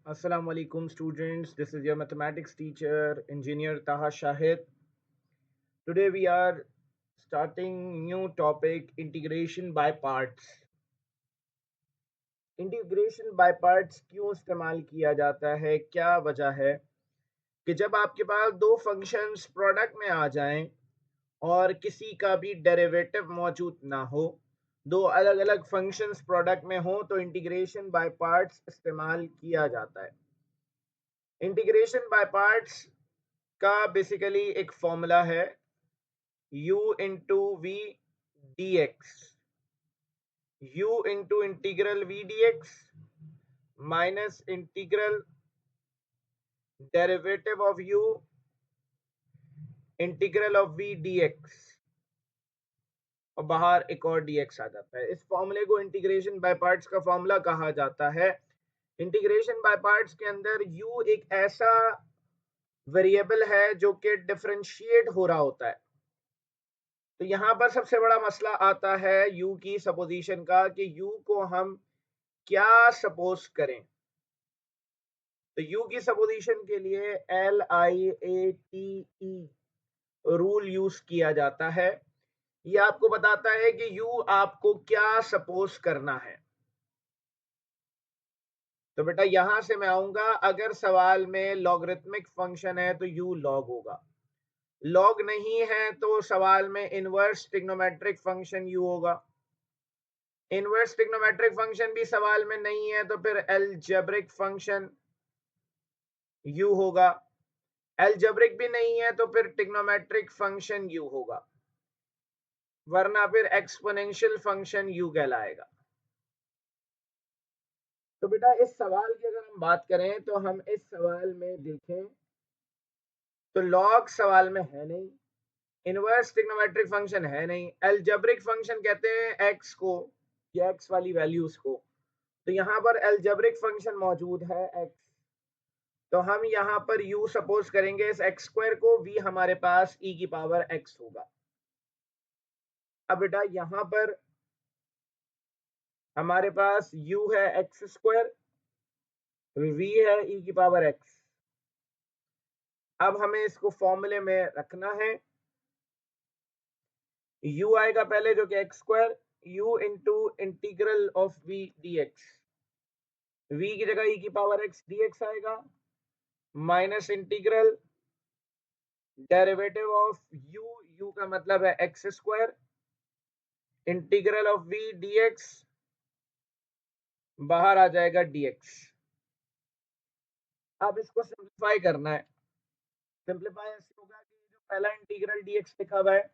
Assalamu alaikum students. This is your mathematics teacher, Engineer Taha Shahid. Today we are starting new topic integration by parts. Integration by parts क्यों इस्तेमाल किया जाता है, क्या वजह है कि जब आपके पास दो फंक्शंस प्रोडक्ट में आ जाएं और किसी का भी डेरिवेटिव मौजूद ना हो, दो अलग अलग फंक्शंस प्रोडक्ट में हो तो इंटीग्रेशन बाय पार्ट्स इस्तेमाल किया जाता है। इंटीग्रेशन बाय पार्ट्स का बेसिकली एक फॉर्मूला है u into v d x, u into integral v d x minus integral derivative of u integral of v d x, और बाहर एक और dx आ जाता है। इस फॉर्मूले को इंटीग्रेशन बाय पार्ट्स का फॉर्मूला कहा जाता है। इंटीग्रेशन बाय पार्ट्स के अंदर u एक ऐसा वेरिएबल है जो कि डिफरेंशिएट हो रहा होता है। तो यहां पर सबसे बड़ा मसला आता है u की सपोजिशन का कि u को हम क्या सपोज करें। तो u की सपोजिशन के लिए LIATE रूल यूज किया जाता है। ये आपको बताता है कि u आपको क्या सपोज करना है। तो बेटा यहां से मैं आऊंगा, अगर सवाल में लॉगरिथमिक फंक्शन है तो u लॉग होगा, लॉग नहीं है तो सवाल में इनवर्स ट्रिग्नोमेट्रिक फंक्शन u होगा। इनवर्स ट्रिग्नोमेट्रिक फंक्शन भी सवाल में नहीं है तो फिर अलजेब्रिक फंक्शन u होगा। अलजेब्रिक भी नहीं है तो फिर ट्रिग्नोमेट्रिक फंक्शन u होगा, वरना फिर एक्सपोनेंशियल फंक्शन u कहलाएगा। तो बेटा इस सवाल की अगर हम बात करें तो हम इस सवाल में देखें तो लॉग सवाल में है नहीं, इनवर्स ट्रिग्नोमेट्रिक फंक्शन है नहीं, अलजेब्रिक फंक्शन कहते हैं x को या x वाली वैल्यूज को। तो यहाँ पर अलजेब्रिक फंक्शन मौजूद है x, तो हम यहाँ पर u सपोज करेंगे इस x स्क्वायर को, v हमारे पास e की पावर x होगा। अब बेटा यहाँ पर हमारे पास u है एक्स स्क्वायर, v है e की पावर x। अब हमें इसको फॉर्मूले में रखना है, u आएगा पहले जो कि x square, u into integral of v dx, v की जगह e की पावर x dx आएगा, minus integral derivative of u का मतलब है x square, integral of v dx, बाहर आ जाएगा dx। अब इसको सिंप्लीफाई करना है। सिंप्लीफाई ऐसे होगा कि जो पहला इंटीग्रल dx लिखा हुआ है,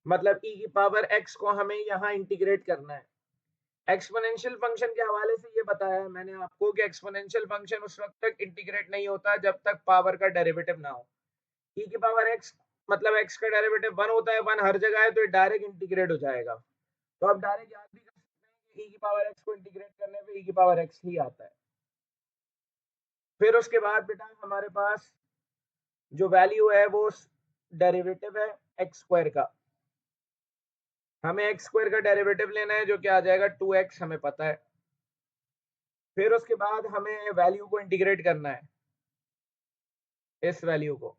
मतलब e की पावर x को हमें यहाँ इंटीग्रेट करना है। एक्सपोनेंशियल फंक्शन के हवाले से ये बताया है मैंने आपको कि एक्सपोनेंशियल फंक्शन उस वक्त तक इंटीग्रेट नहीं होता जब तक पावर का डेरिवेटिव ना हो। e की पावर x मतलब x का डेरिवेटिव 1 होता है, 1 हर जगह है, तो डायरेक्ट इंटीग्रेट हो जाएगा। तो आप डायरेक्ट याद भी कर सकते हैं कि e की पावर x को इंटीग्रेट करने पे e की पावर x ही आता है। फिर उसके बाद बेटा हमारे पास जो वैल्यू है वो डेरिवेटिव है एक्स स्क्वायर का। हमें एक्स स्क्वायर का डेरिवेटिव लेना है जो कि आ जाएगा 2x, हमें पता है। फिर उसके बाद हमें वैल्यू को इंटीग्रेट करना है, इस वैल्यू को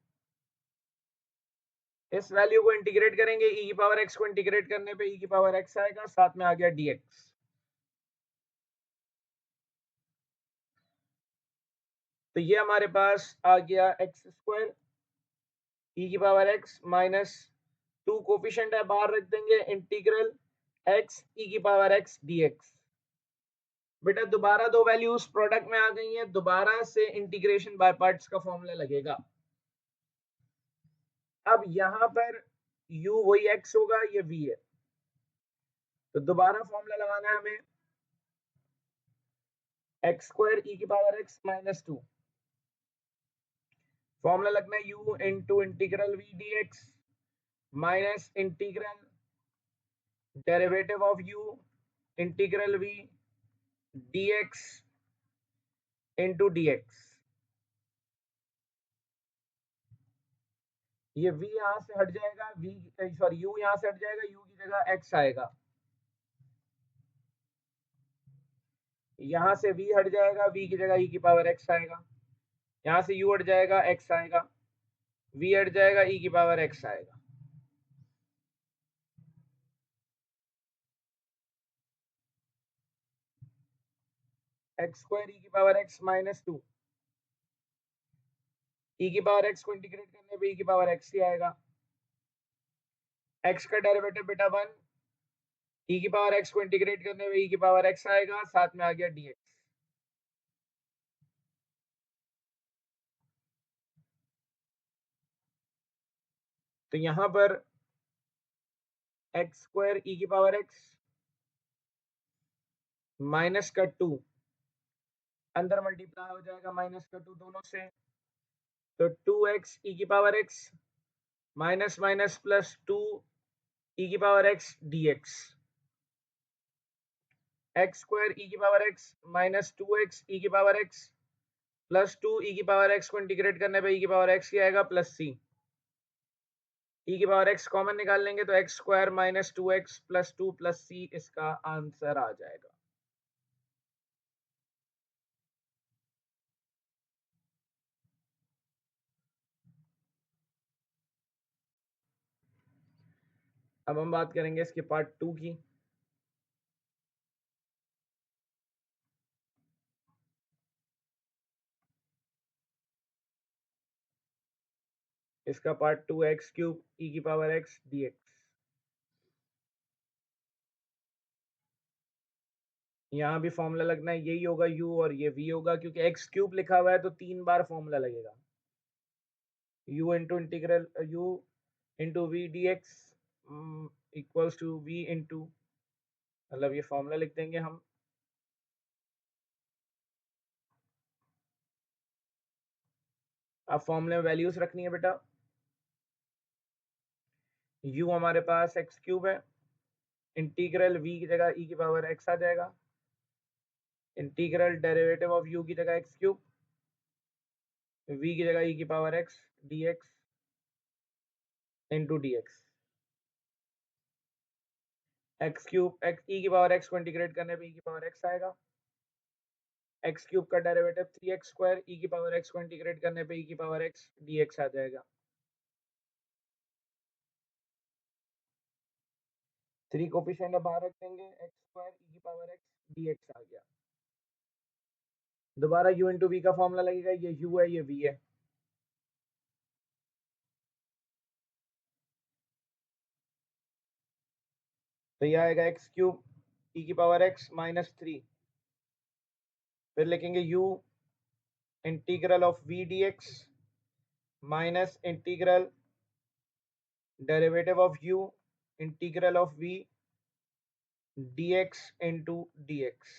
इंटीग्रेट करेंगे, e की पावर x को इंटीग्रेट करने पे e की पावर x आएगा, साथ में आ गया dx। तो ये हमारे पास आ गया एक्स स्क्वायर e की पावर x माइनस 2 कोफिशिएंट है बाहर रख देंगे, इंटीग्रल x e की पावर x dx। बेटा दोबारा दो वैल्यूज प्रोडक्ट में आ गई हैं, दोबारा से इंटीग्रेशन बाय पार्ट्स का फॉर्मूला लगेगा। अब यहां पर u वही x होगा, ये v है, तो दोबारा फॉर्मूला लगाना है हमें, एक्स स्क्वायर e की पावर x माइनस 2, फॉर्मूला लगना है u into integral v dx minus integral derivative of u integral v dx into dx। ये v यहां से हट जाएगा, u यहां से हट जाएगा, u की जगह x आएगा। यहाँ से v हट जाएगा, v की जगह e की पावर x आएगा, यहाँ से u हट जाएगा, x आएगा, v हट जाएगा, e की पावर x आएगा। एक्स स्क्वायर ई की पावर x माइनस 2, ई की पावर x को इंटीग्रेट करने पे e की पावर x ही आएगा। x का डेरिवेटिव बेटा 1, e की पावर x को इंटीग्रेट करने पे e की पावर x आएगा, साथ में आ गया dx। तो यहां पर एक्स स्क्वायर ई की पावर x माइनस का 2 अंदर मल्टीप्लाई हो जाएगा माइनस का 2 दोनों से, तो 2x ई की power x minus minus plus 2 e की power x dx। X square e की power x minus 2x e की पावर x प्लस 2 ई की पावर x को इंटीग्रेट करने पे e की पावर x ही आएगा प्लस c। e की पावर x कॉमन निकाल लेंगे तो x square minus 2x plus 2 plus c इसका आंसर आ जाएगा। अब हम बात करेंगे इसके पार्ट 2 की। इसका पार्ट 2 एक्स क्यूब ई की पावर x dx। यहाँ भी फॉर्मूला लगना है, यही होगा u और ये v होगा, क्योंकि एक्स क्यूब लिखा हुआ है तो 3 बार फॉर्मूला लगेगा। u into integral u into v d x equals to v into, मतलब ये फॉर्मूला लिख देंगे हम। अब फॉर्मूले में वैल्यूज रखनी है बेटा। u हमारे पास एक्स क्यूब है, इंटीग्रल v की जगह e की पावर x आ जाएगा, इंटीग्रल डेरिवेटिव ऑफ u की जगह एक्स क्यूब, v की जगह e की power x dx into dx। X cube x e की पावर x को इंटीग्रेट करने पे e की पावर x आएगा, एक्स क्यूब का डेरिवेटिव 3x स्क्वायर ई की पावर x को इंटीग्रेट करने पे e की पावर x dx आ जाएगा। 3 कोफिशिएंट अब बाहर रख देंगे, एक्स स्क्वायर ई की पावर x dx आ गया। दोबारा u इंटू वी का फॉर्मूला लगेगा, ये u है ये v है, तो ये आएगा एक्स क्यूब ई की पावर x माइनस 3, फिर लिखेंगे u integral of v dx minus integral derivative of u integral of v dx into dx।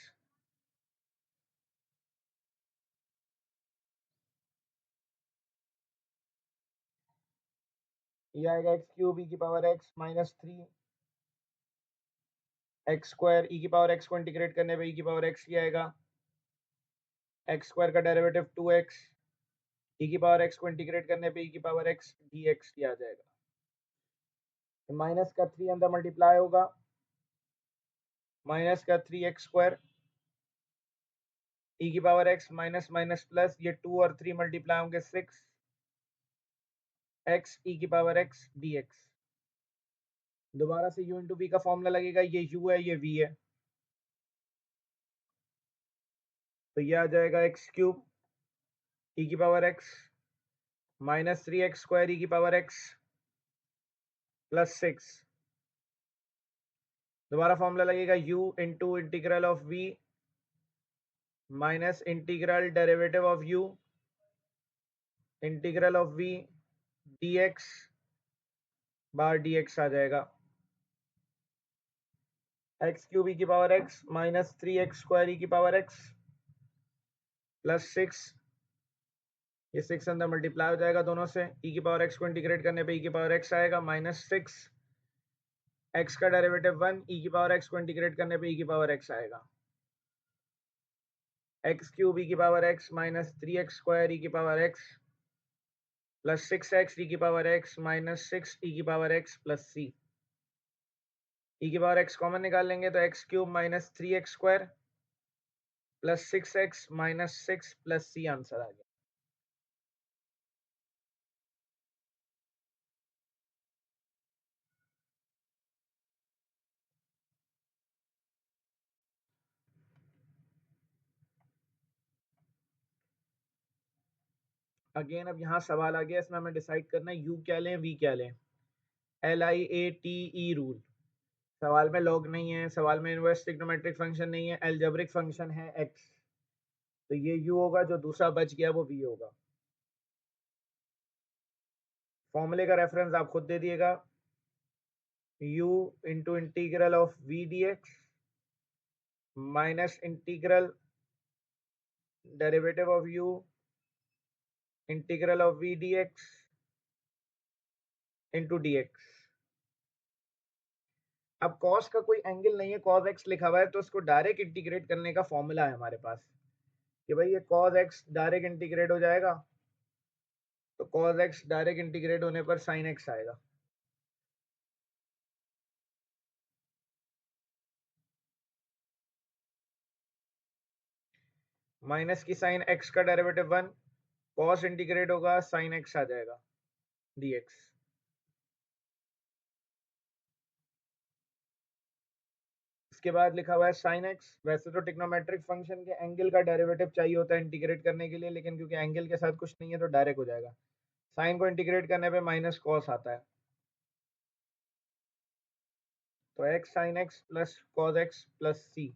ये आएगा एक्स क्यूब ई की power x minus 3, x square e की power x को integrate करने पे e की पावर x ही आएगा, x square का डेरिवेटिव 2x e की पावर x को इंटीग्रेट करने पे e की पावर x dx ही आ जाएगा। तो माइनस का 3 अंदर मल्टीप्लाई होगा, माइनस का 3x स्क्वायर e की power x minus minus plus, ये 2 और 3 मल्टीप्लाई होंगे 6 x e की पावर x dx। दोबारा से u इंटू v का फॉर्मूला लगेगा, ये u है ये v है, तो ये आ जाएगा एक्स क्यूब e की power x minus 3x square e की पावर x प्लस 6। दोबारा फॉर्मूला लगेगा u into integral of v minus integral derivative of u integral of v dx बार dx आ जाएगा। एक्स क्यूब ई की power x minus 3x square e की power x plus 6, ये 6 अंदर multiply हो जाएगा दोनों से, e की पावर x को इंटीग्रेट करने पे e की पावर x आएगा माइनस 6, x का डेरिवेटिव 1 e की पावर x को इंटीग्रेट करने पे e की पावर x आएगा, एक्स क्यूब ई की power x minus 3x square e की पावर x प्लस 6x ई की पावर x माइनस 6 ई की power x plus c। E की पावर x कॉमन निकाल लेंगे तो x cube minus 3x square plus 6x minus 6 plus c answer आ गया। अगेन अब यहाँ सवाल आ गया, इसमें हमें डिसाइड करना है u क्या लें v क्या लें। LIATE रूल, सवाल में लॉग नहीं है, सवाल में इनवर्स ट्रिग्नोमेट्रिक फंक्शन नहीं है, एल्जेब्रिक फंक्शन है x, तो ये u होगा, जो दूसरा बच गया वो v होगा। फॉर्मूले का रेफरेंस आप खुद दे दिएगा, u into integral of v dx minus integral derivative of u integral of v dx into dx। अब cos का कोई एंगल नहीं है, cos x लिखा हुआ है, तो उसको डायरेक्ट इंटीग्रेट करने का फॉर्मूला है हमारे पास कि भाई ये cos x डायरेक्ट इंटीग्रेट हो जाएगा, तो cos x डायरेक्ट इंटीग्रेट होने पर sin x आएगा। माइनस की साइन x का डेरिवेटिव 1, cos इंटीग्रेट होगा sin x आ जाएगा dx। इसके बाद लिखा हुआ है sin x। वैसे तो ट्रिग्नोमेट्रिक फंक्शन के एंगल का डेरिवेटिव चाहिए होता है इंटीग्रेट करने के लिए, लेकिन क्योंकि एंगल के साथ कुछ नहीं है तो डायरेक्ट हो जाएगा। साइन को इंटीग्रेट करने पे माइनस कॉस आता है, तो x sin x plus cos x plus c,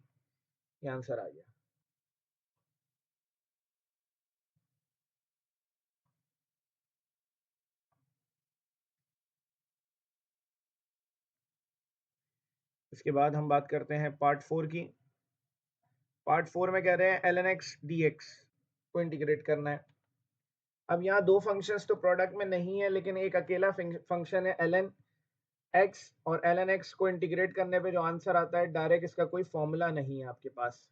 ये आंसर आ गया। इसके बाद हम बात करते हैं पार्ट 4 की। पार्ट 4 में कह रहे हैं ln x dx को इंटीग्रेट करना है। अब यहाँ दो फंक्शंस तो प्रोडक्ट में नहीं है, लेकिन एक अकेला फंक्शन है ln x, और ln x को इंटीग्रेट करने पे जो आंसर आता है डायरेक्ट, इसका कोई फॉर्मूला नहीं है आपके पास।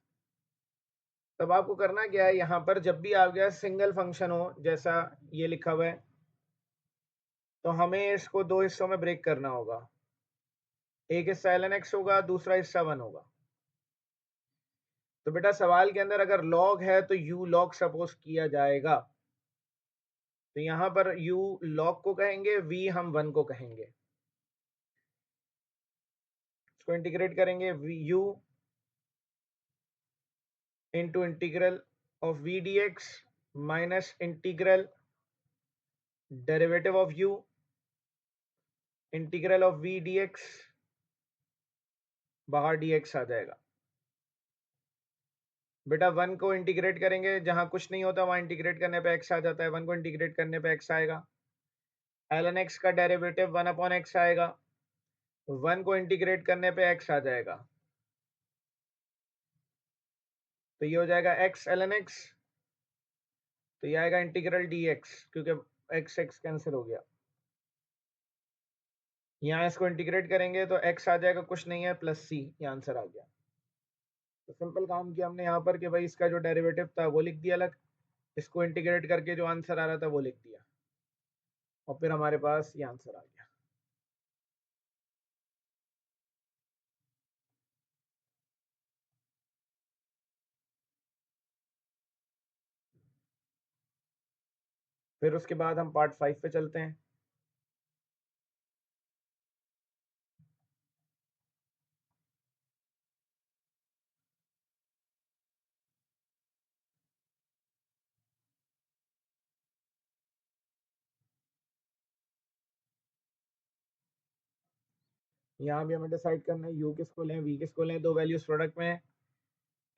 तब आपको करना क्या है, यहाँ पर जब भी आ गया सिंगल फंक्शन हो जैसा ये लिखा हुआ है, तो हमें इसको दो हिस्सों में ब्रेक करना होगा। एक हिस्सा ln x होगा, दूसरा हिस्सा 1 होगा। तो बेटा सवाल के अंदर अगर log है तो u log सपोज किया जाएगा, तो यहां पर u log को कहेंगे, v हम 1 को कहेंगे। इसको इंटीग्रेट करेंगे, u into integral of v dx minus integral derivative of u integral of v dx, बाहर dx आ जाएगा। बेटा 1 को इंटीग्रेट करेंगे, जहां कुछ नहीं होता वहां इंटीग्रेट करने पे x आ जाता है, 1 को इंटीग्रेट करने पे x आएगा। ln x का डेरिवेटिव 1 अपॉन x आएगा, 1 को इंटीग्रेट करने पे x आ जाएगा, तो ये हो जाएगा x ln x, तो ये आएगा इंटीग्रल dx, क्योंकि x x कैंसिल हो गया। यहाँ इसको इंटीग्रेट करेंगे तो x आ जाएगा, कुछ नहीं है, प्लस c, ये आंसर आ गया। तो सिंपल काम किया हमने यहाँ पर कि भाई इसका जो डेरिवेटिव था वो लिख दिया अलग, इसको इंटीग्रेट करके जो आंसर आ रहा था वो लिख दिया, और फिर हमारे पास ये आंसर आ गया। फिर उसके बाद हम पार्ट 5 पे चलते हैं। यहाँ भी हमें डिसाइड करना है u किसको लें, v किसको लें। दो वैल्यूज प्रोडक्ट में,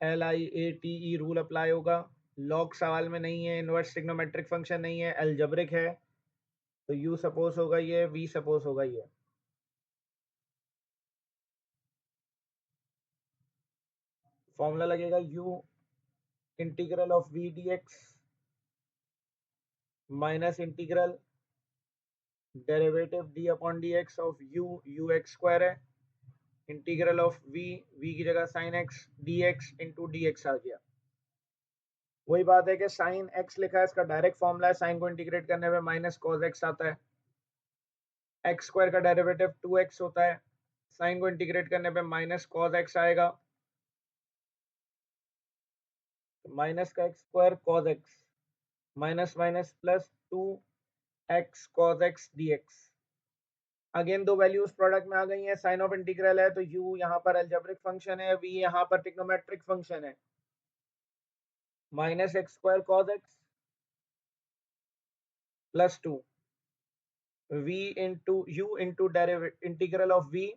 LIATE रूल अप्लाई होगा। लॉग सवाल में नहीं है, इनवर्स ट्रिग्नोमेट्रिक फंक्शन नहीं है, एल्जेब्रिक है, तो u सपोज होगा ये, v सपोज होगा ये। फॉर्मूला लगेगा u integral of v dx minus integral derivative d upon dx of u x square है, इंटीग्रल ऑफ v की जगह sin x dx into dx आ गया। वही बात है कि sin x लिखा है, इसका डायरेक्ट फॉर्मूला है, sin को इंटीग्रेट करने पे माइनस cos x आता है, x स्क्वायर का डेरिवेटिव 2x होता है, sin को इंटीग्रेट करने पे माइनस cos x आएगा, माइनस का x square cos x minus minus plus 2x cos x dx। Again दो वैल्यूज प्रोडक्ट में आ गई हैं, साइन ऑफ इंटीग्रल है तो u यहाँ पर अलजेब्रिक फंक्शन है, v यहाँ पर ट्रिग्नोमेट्रिक फंक्शन है। Minus x square cos x plus 2 v into u into integral of v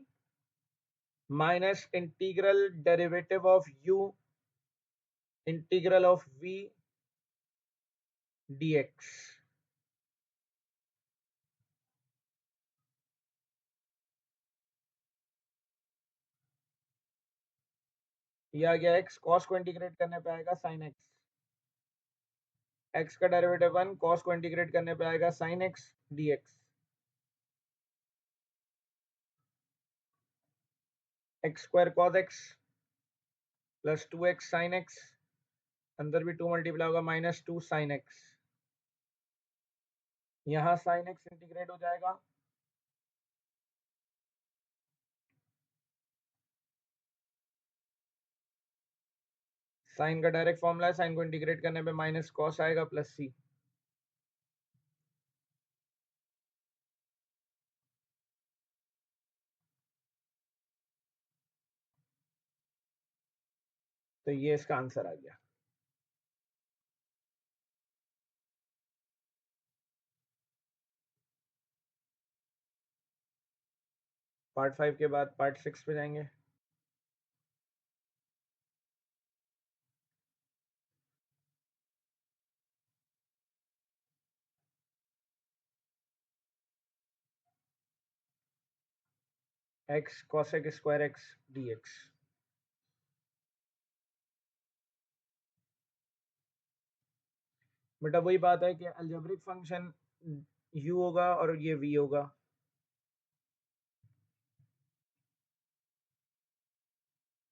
minus integral derivative of u integral of v dx। ये आ गया x, cos को इंटीग्रेट करने पे आएगा sin x, x का डेरिवेटिव 1 cos को integrate करने पे आएगा sin x dx। x square cos x plus 2x sin x, अंदर भी 2 मल्टीप्लाई होगा माइनस 2 sin x, यहाँ sin x इंटीग्रेट हो जाएगा साइन का डायरेक्ट फॉर्मूला है, साइन को इंटीग्रेट करने पे माइनस कॉस आएगा प्लस c। तो ये इसका आंसर आ गया। पार्ट 5 के बाद पार्ट 6 पे जाएंगे। x cosec square x dx। बेटा वही बात है कि अलजेब्रिक फंक्शन u होगा और ये v होगा।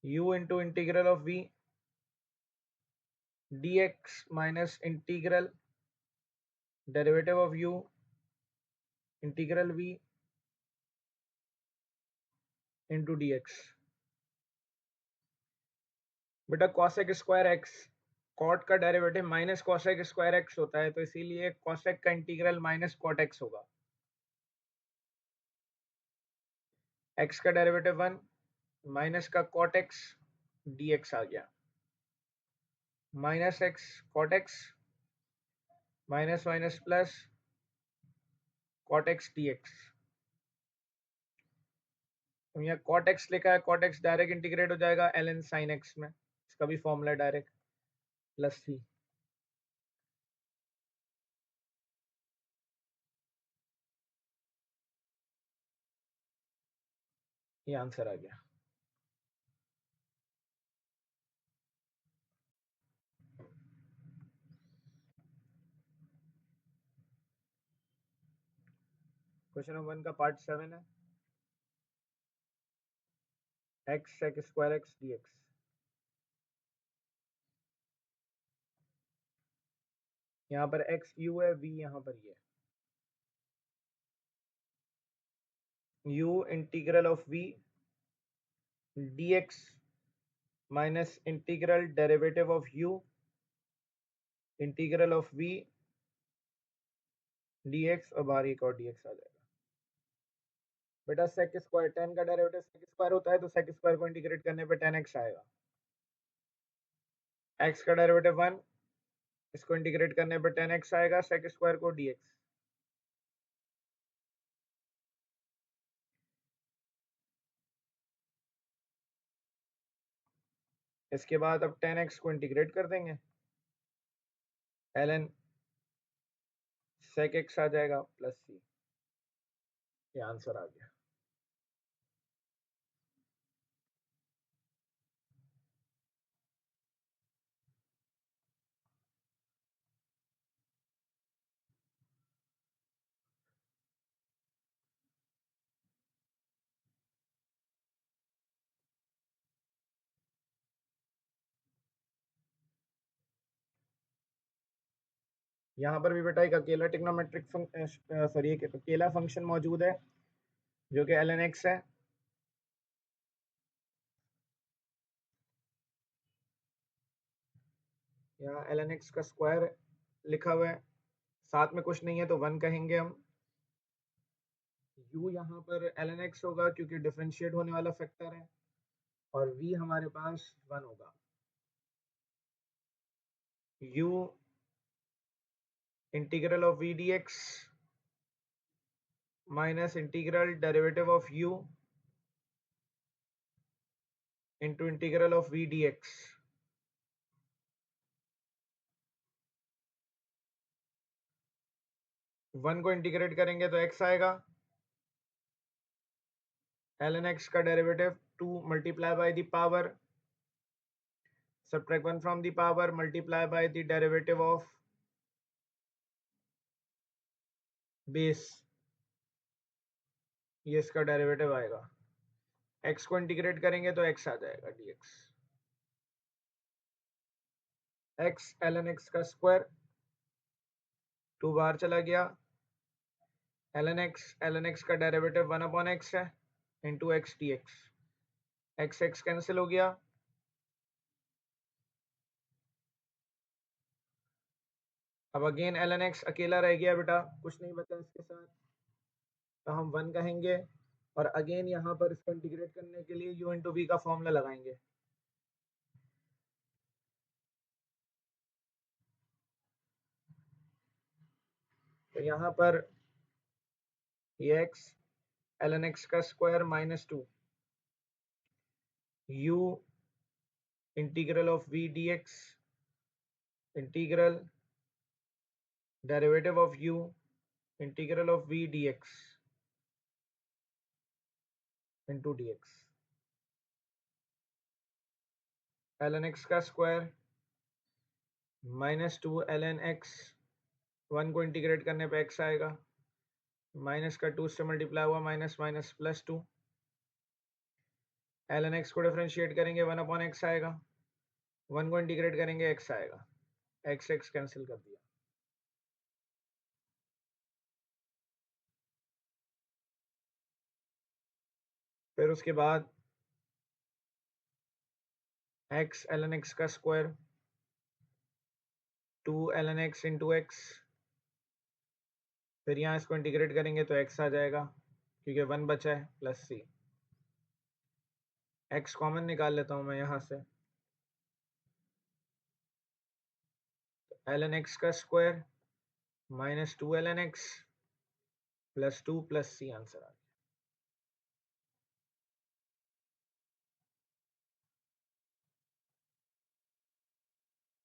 u into integral of v dx minus integral derivative of u integral v into dx। बेटा cosec स्क्वायर x, कॉट का derivative minus cosec square x होता है, तो इसीलिए cosec का इंटीग्रल माइनस cot x होगा। x का डेरिवेटिव 1 माइनस का cot x dx आ गया, minus x cot x minus minus plus cot x dx। तो यहाँ cot x लिखा है, cot x डायरेक्ट इंटीग्रेट हो जाएगा ln sin x में, इसका भी फॉर्मूला डायरेक्ट प्लस c। ये आंसर आ गया। क्वेश्चन नंबर 1 का पार्ट 7 है, x sec square x dx। यहाँ पर x u है, v यहाँ पर ये u integral of v dx minus integral derivative of u integral of v dx, और बाहर एक और dx आ जाएगा। बेटा sec स्क्वायर, tan का डेरिवेटिव sec स्क्वायर होता है, तो sec स्क्वायर को इंटीग्रेट करने पे tan x आएगा। x का डेरिवेटिव 1, इसको इंटीग्रेट करने पे tan x आएगा, sec स्क्वायर को dx। इसके बाद अब tan x को इंटीग्रेट कर देंगे, ln sec x आ जाएगा प्लस c। ये आंसर आ गया। यहाँ पर भी बेटा एक अकेला ट्रिग्नोमेट्रिक सॉरी एक अकेला फंक्शन मौजूद है जो कि ln x है। यहाँ ln x का स्क्वायर लिखा हुआ है, साथ में कुछ नहीं है तो 1 कहेंगे हम। u यहाँ पर ln x होगा क्योंकि डिफरेंशिएट होने वाला फैक्टर है, और v हमारे पास 1 होगा। u integral of v dx minus integral derivative of u into integral of v dx। One को इंटीग्रेट करेंगे तो x आएगा, ln x का derivative 2 multiply by the power, subtract 1 from the power, multiply by the derivative of base, ये इसका derivative आएगा। x को integrate करेंगे तो x आ जाएगा dx। x ln x का स्क्वायर 2 बाहर चला गया, ln x का डेरिवेटिव 1 अपॉन x है into x dx। x cancel हो गया, अब अगेन ln x अकेला रह गया बेटा, कुछ नहीं बचा इसके साथ, तो हम 1 कहेंगे, और अगेन यहाँ पर इसको इंटीग्रेट करने के लिए u इंटू v का फॉर्मूला लगाएंगे। तो यहाँ पर ये x ln x का square minus 2 u integral of v dx integral derivative of u integral of v dx into dx। ln x का स्क्वायर माइनस 2 ln x, 1 को इंटीग्रेट करने पे x आएगा, माइनस का 2 से मल्टीप्लाई हुआ, minus minus plus 2, ln x को differentiate करेंगे 1 अपॉन x आएगा, 1 को इंटीग्रेट करेंगे x आएगा, x कैंसिल कर दिया। फिर उसके बाद x ln x का square 2 ln x into x, फिर यहाँ इसको इंटीग्रेट करेंगे तो x आ जाएगा क्योंकि 1 बचा है, प्लस c। x कॉमन निकाल लेता हूँ मैं यहाँ से, तो ln x का square minus 2 ln x plus 2 plus c answer आ गया।